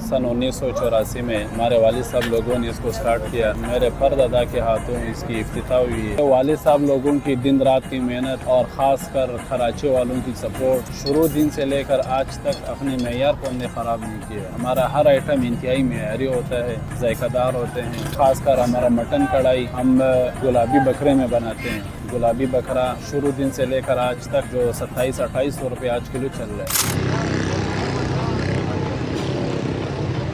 सन 1984 में हमारे वालिद साहब लोगों ने इसको स्टार्ट किया। मेरे परदादा के हाथों इसकी इफ्तिताह हुई है। वालिद साहब लोगों की दिन रात की मेहनत और ख़ास कर कराची वालों की सपोर्ट शुरू दिन से लेकर आज तक अपने मेयार को हमने ख़राब नहीं किया। हमारा हर आइटम इंतहाई मेयारी होता है, जायकादार होते हैं। ख़ास कर हमारा मटन कढ़ाई हम गुलाबी बकरे में बनाते हैं। गुलाबी बकरा शुरू दिन से लेकर आज तक जो 27-28 रुपये आज किलो चल रहा है।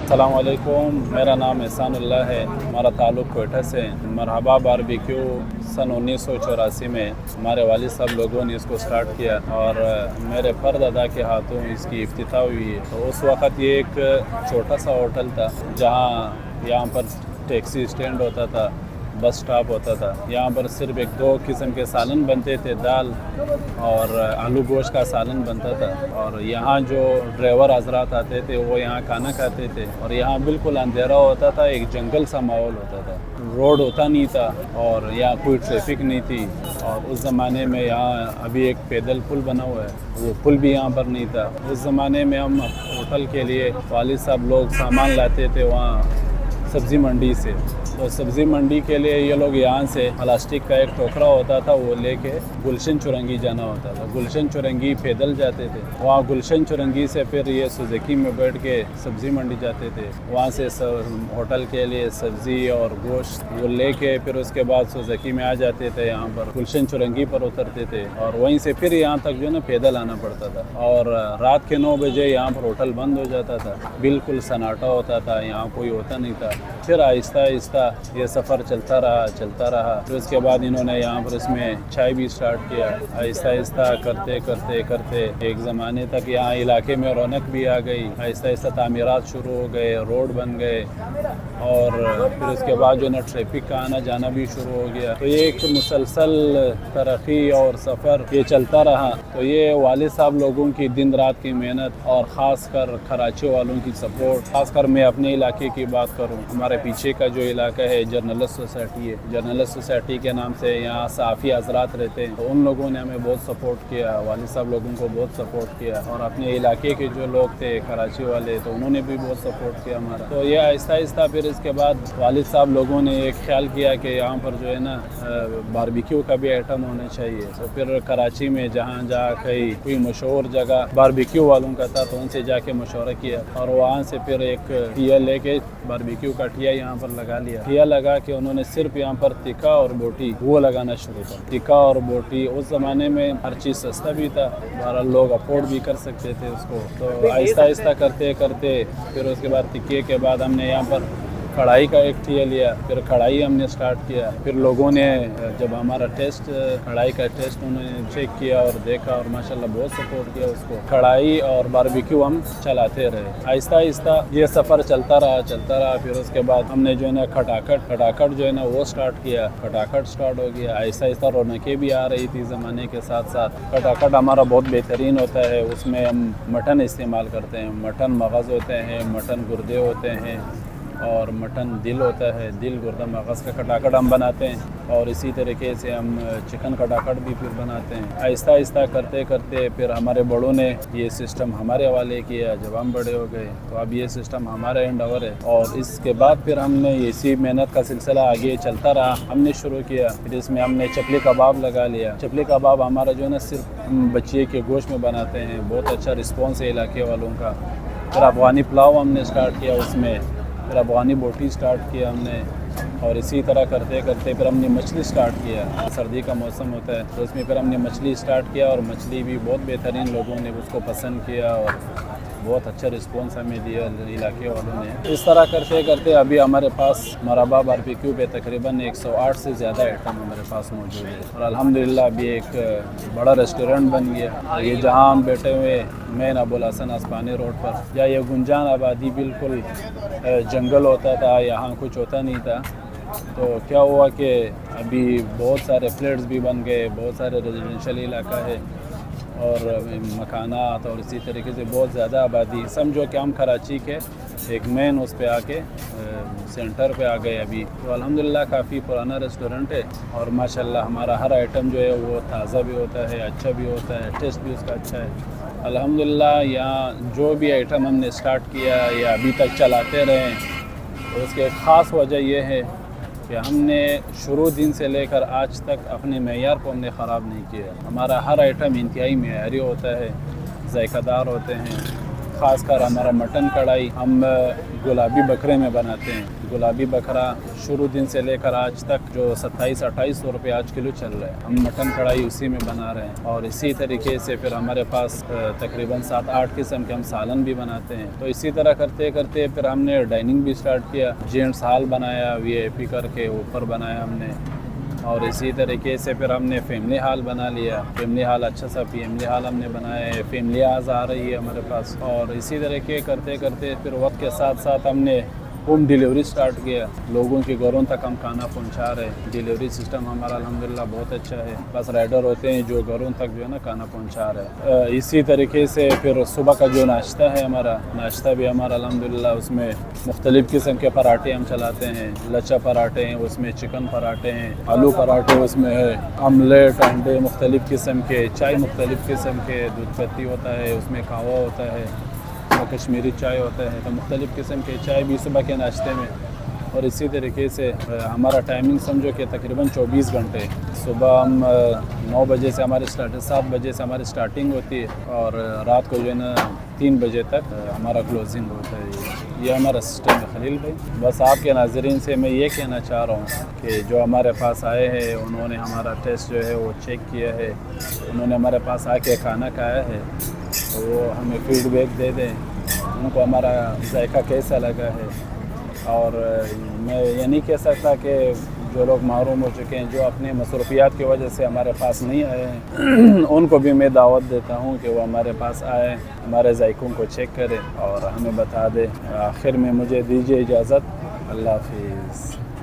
अस्सलाम वालेकुम, मेरा नाम एहसानुल्लाह है। हमारा ताल्लुक़ कोयटा से। मरहबा बारबेक्यू सन 1984 में हमारे वालिद साहब लोगों ने इसको स्टार्ट किया और मेरे परदादा के हाथों इसकी इफ्तिताह हुई है। तो उस वक़्त ये एक छोटा सा होटल था जहाँ यहाँ पर टैक्सी स्टैंड होता था, बस स्टॉप होता था। यहाँ पर सिर्फ एक दो किस्म के सालन बनते थे, दाल और आलू गोश्त का सालन बनता था। और यहाँ जो ड्राइवर हजरात आते थे वो यहाँ खाना खाते थे और यहाँ बिल्कुल अंधेरा होता था, एक जंगल सा माहौल होता था, रोड होता नहीं था और यहाँ कोई ट्रैफिक नहीं थी। और उस ज़माने में यहाँ अभी एक पैदल पुल बना हुआ है, वो पुल भी यहाँ पर नहीं था। उस ज़माने में हम होटल के लिए वालिद साहब लोग सामान लाते थे वहाँ सब्ज़ी मंडी से। तो सब्ज़ी मंडी के लिए ये लोग यहाँ से प्लास्टिक का एक टोकरा होता था, वो लेके गुलशन चुरंगी जाना होता था। गुलशन चुरंगी पैदल जाते थे। वहाँ गुलशन चुरंगी से फिर ये सुजुकी में बैठ के सब्ज़ी मंडी जाते थे। वहाँ से होटल के लिए सब्ज़ी और गोश्त वो लेके फिर उसके बाद सुजुकी में आ जाते थे। यहाँ पर गुलशन चुरंगी पर उतरते थे और वहीं से फिर यहाँ तक जो है ना पैदल आना पड़ता था। और रात के 9 बजे यहाँ पर होटल बंद हो जाता था, बिल्कुल सन्नाटा होता था, यहाँ कोई होता नहीं था। फिर आहिस्ता आहिस्ता ये सफ़र चलता रहा। फिर उसके बाद इन्होंने यहाँ पर इसमें चाय भी स्टार्ट किया। आहिस्ता आहिस्ता करते एक ज़माने तक यहाँ इलाके में रौनक भी आ गई। आहिस्ता आहिस्ता तामीरात शुरू हो गए, रोड बन गए और फिर उसके बाद जो है ना ट्रैफिक का आना जाना भी शुरू हो गया। तो ये एक मुसलसल तरक्की और सफ़र ये चलता रहा। तो ये वालिद साहब लोगों की दिन रात की मेहनत और ख़ास कर कराची वालों की सपोर्ट। ख़ास कर मैं अपने इलाके की बात करूँ, हमारे पीछे का जो इलाका है जर्नलिस्ट सोसाइटी है। जर्नलिस्ट सोसाइटी के नाम से यहाँ सहाफ़ी हज़रात रहते हैं। तो उन लोगों ने हमें बहुत सपोर्ट किया, वालिद साहब लोगों को बहुत सपोर्ट किया। और अपने इलाके के जो लोग थे कराची वाले, तो उन्होंने भी बहुत सपोर्ट किया हमारा। तो ये आहिस्ता आहिस्ता फिर इसके बाद वालिद साहब लोगों ने एक ख्याल किया कि यहाँ पर जो है ना बारबेक्यू का भी आइटम होना चाहिए। तो फिर कराची में जहाँ कहीं कोई मशहूर जगह बारबेक्यू वालों का था तो उनसे जाके मशवरा किया और वहाँ से फिर एक ठिया लेके बारबेक्यू का ठिया यहाँ पर लगा लिया। ठिया लगा के उन्होंने सिर्फ यहाँ पर तिक्का और बोटी वो लगाना शुरू किया। तिक्का और बोटी उस ज़माने में हर चीज़ सस्ता भी था, बहरहाल लोग अफोर्ड भी कर सकते थे उसको। तो आहिस्ता आहिस्ता करते फिर उसके बाद तिक्के के बाद हमने यहाँ पर कढ़ाई का एक ठिया लिया। फिर कढ़ाई हमने स्टार्ट किया। फिर लोगों ने जब हमारा टेस्ट कढ़ाई का टेस्ट उन्होंने चेक किया और देखा और माशाल्लाह बहुत सपोर्ट किया उसको। कढ़ाई और बारबेक्यू हम चलाते रहे। आहिस्ता आहिस्ता ये सफ़र चलता रहा। फिर उसके बाद हमने जो है ना खटाखट जो है ना वो स्टार्ट किया। खटाखट स्टार्ट हो गया। आहिस्ता आहिस्ता रौनकें भी आ रही थी ज़माने के साथ साथ। खटाखट हमारा बहुत बेहतरीन होता है, उसमें हम मटन इस्तेमाल करते हैं। मटन मगज़ होते हैं, मटन गुर्दे होते हैं और मटन दिल होता है। दिल गुर्दा मगज़ का खटाखट हम बनाते हैं और इसी तरीके से हम चिकन खटाखट भी फिर बनाते हैं। आहिस्ता आहिस्ता करते फिर हमारे बड़ों ने ये सिस्टम हमारे हवाले किया। जब हम बड़े हो गए तो अब ये सिस्टम हमारे हैंड ओवर है और इसके बाद फिर हमने इसी मेहनत का सिलसिला आगे चलता रहा। हमने शुरू किया, फिर इसमें हमने चपली कबाब लगा लिया। चपली कबाब हमारा जो है ना सिर्फ बच्चे के गोश्त में बनाते हैं, बहुत अच्छा रिस्पॉन्स है इलाके वालों का। फिर अफ़गानी पुलाव हमने स्टार्ट किया, उसमें फिर अफ़गानी बोटी स्टार्ट किया हमने और इसी तरह करते फिर हमने मछली स्टार्ट किया। सर्दी का मौसम होता है तो उसमें फिर हमने मछली स्टार्ट किया और मछली भी बहुत बेहतरीन लोगों ने उसको पसंद किया और बहुत अच्छा रिस्पॉन्स हमें दिया इलाके वालों ने। इस तरह करते अभी हमारे पास मरहबा बारबेक्यू पे तकरीबन 108 से ज़्यादा आइटम हमारे पास मौजूद है और अल्हम्दुलिल्लाह अभी एक बड़ा रेस्टोरेंट बन गया। ये जहाँ हम बैठे हुए मेन अबुल हसन अस्पानी रोड पर, या ये गुंजान आबादी बिल्कुल जंगल होता था, यहाँ कुछ होता नहीं था। तो क्या हुआ कि अभी बहुत सारे फ्लैट्स भी बन गए, बहुत सारे रेजिडेंशियल इलाका है और मकानात और इसी तरीके से बहुत ज़्यादा आबादी। समझो कि हम कराची के एक मेन उस पे आके सेंटर पे आ गए अभी। तो अल्हम्दुलिल्लाह काफ़ी पुराना रेस्टोरेंट है और माशाल्लाह हमारा हर आइटम जो है वो ताज़ा भी होता है, अच्छा भी होता है, टेस्ट भी उसका अच्छा है। अल्हम्दुलिल्लाह यहाँ जो भी आइटम हमने स्टार्ट किया या अभी तक चलाते रहे, तो उसकी एक ख़ास वजह यह है कि हमने शुरू दिन से लेकर आज तक अपने मेयार को हमने ख़राब नहीं किया। हमारा हर आइटम इंतहाई मेयारी होता है, ज़ायक़ादार होते हैं। ख़ासकर हमारा मटन कढ़ाई हम गुलाबी बकरे में बनाते हैं। गुलाबी बकरा शुरू दिन से लेकर आज तक जो 2700-2800 रुपये आज किलो चल रहा है, हम मटन कढ़ाई उसी में बना रहे हैं। और इसी तरीके से फिर हमारे पास तकरीबन 7-8 किस्म के हम सालन भी बनाते हैं। तो इसी तरह करते करते फिर हमने डाइनिंग भी स्टार्ट किया, जेंट्स हॉल बनाया, VIP करके ऊपर बनाया हमने। और इसी तरीके से फिर हमने फैमिली हॉल बना लिया, फैमिली हॉल अच्छा सा फैमिली हॉल हमने बनाया है, फैमिली आज आ रही है हमारे पास। और इसी तरीके करते करते फिर वक्त के साथ साथ हमने होम डिलीवरी स्टार्ट किया, लोगों के घरों तक हम खाना पहुंचा रहे हैं। डिलीवरी सिस्टम हमारा अल्हम्दुलिल्लाह बहुत अच्छा है, बस राइडर होते हैं जो घरों तक जो है ना खाना पहुंचा रहे हैं। इसी तरीके से फिर सुबह का जो नाश्ता है हमारा, नाश्ता भी हमारा अल्हम्दुलिल्लाह उसमें मुख्तलिफ़ किस्म के पराठे हम चलाते हैं। लच्छा पराठे हैं, उसमें चिकन पराठे हैं, आलू पराठे उसमें है, ऑमलेट, अंडे मुख्तलिफ़ किस्म के, चाय मुख्तलिफ़ किस्म के, दूध पत्ती होता है, उसमें कहवा होता है, कश्मीरी चाय होता है। तो मुख्तलिफ़ किस्म के चाय भी सुबह के नाश्ते में। और इसी तरीके से हमारा टाइमिंग समझो कि तकरीबन 24 घंटे। सुबह हम 9 बजे से हमारे 7 बजे से हमारी स्टार्टिंग होती है और रात को जो है ना 3 बजे तक हमारा क्लोजिंग होता है। ये हमारा सिस्टम है खलील भाई। बस आपके नाज़रीन से मैं ये कहना चाह रहा हूँ कि जो हमारे पास आए हैं उन्होंने हमारा टेस्ट जो है वो चेक किया है, उन्होंने हमारे पास आके खाना खाया है, तो वो हमें फीडबैक दे दें उनको हमारा जायका कैसा लगा है। और मैं ये नहीं कह सकता कि जो लोग महरूम हो चुके हैं, जो अपने मसरूफियात की वजह से हमारे पास नहीं आए हैं उनको भी मैं दावत देता हूं कि वो हमारे पास आए, हमारे जायकों को चेक करें और हमें बता दें। आखिर में मुझे दीजिए इजाज़त। अल्लाह हाफिज़।